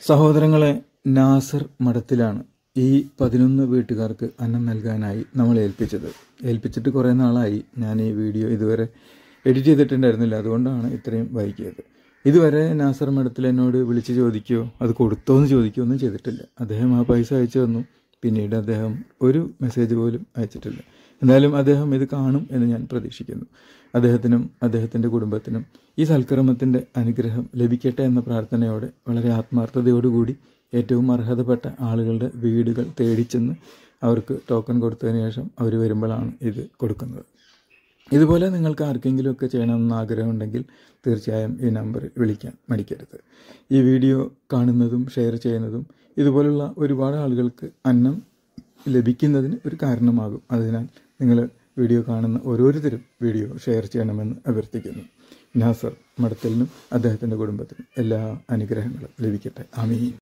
സഹോദരങ്ങളെ, നാസർ മഠത്തിലാണ് ഈ 11 വീട്ടുകാർക്ക് അന്നം നൽകാനായി നമ്മൾ ഏൽപ്പിച്ചിട്ട് കുറേ നാളായി. ഞാൻ ഈ വീഡിയോ ഇതുവരെ എഡിറ്റ് ചെയ്തിട്ടുണ്ടായിരുന്നില്ല, അതുകൊണ്ടാണ് ഇത്രയും വൈകിയത്. ഇതുവരെ നാസർ മഠത്തിൽ എന്നോട് വിളിച്ച് ചോദിക്കുകയോ അത് കൊടുത്തോന്ന് ചോദിക്കുകയോ ഒന്നും ചെയ്തിട്ടില്ല. അദ്ദേഹം ആ പൈസ അയച്ചു തന്നു. പിന്നീട് അദ്ദേഹം ഒരു മെസ്സേജ് പോലും അയച്ചിട്ടില്ല. എന്തായാലും അദ്ദേഹം ഇത് കാണും എന്ന് ഞാൻ പ്രതീക്ഷിക്കുന്നു. അദ്ദേഹത്തിനും അദ്ദേഹത്തിൻ്റെ കുടുംബത്തിനും ഈ സൽക്കർമ്മത്തിൻ്റെ അനുഗ്രഹം ലഭിക്കട്ടെ എന്ന പ്രാർത്ഥനയോടെ വളരെ ആത്മാർത്ഥതയോടുകൂടി ഏറ്റവും അർഹതപ്പെട്ട ആളുകളുടെ വീടുകൾ തേടിച്ചെന്ന് അവർക്ക് ടോക്കൺ കൊടുത്തതിന് ശേഷം അവർ വരുമ്പോഴാണ് ഇത് കൊടുക്കുന്നത്. ഇതുപോലെ നിങ്ങൾക്ക് ആർക്കെങ്കിലുമൊക്കെ ചെയ്യണമെന്ന് ആഗ്രഹമുണ്ടെങ്കിൽ തീർച്ചയായും ഈ നമ്പറിൽ വിളിക്കാൻ മടിക്കരുത്. ഈ വീഡിയോ കാണുന്നതും ഷെയർ ചെയ്യുന്നതും ഇതുപോലുള്ള ഒരുപാട് ആളുകൾക്ക് അന്നം ലഭിക്കുന്നതിന് ഒരു കാരണമാകും. അതിനാൽ നിങ്ങൾ വീഡിയോ കാണുന്ന ഓരോരുത്തരും വീഡിയോ ഷെയർ ചെയ്യണമെന്ന് അഭ്യർത്ഥിക്കുന്നു. നാസർ മഠത്തിലിനും അദ്ദേഹത്തിൻ്റെ കുടുംബത്തിനും എല്ലാ അനുഗ്രഹങ്ങളും ലഭിക്കട്ടെ. ആമീൻ.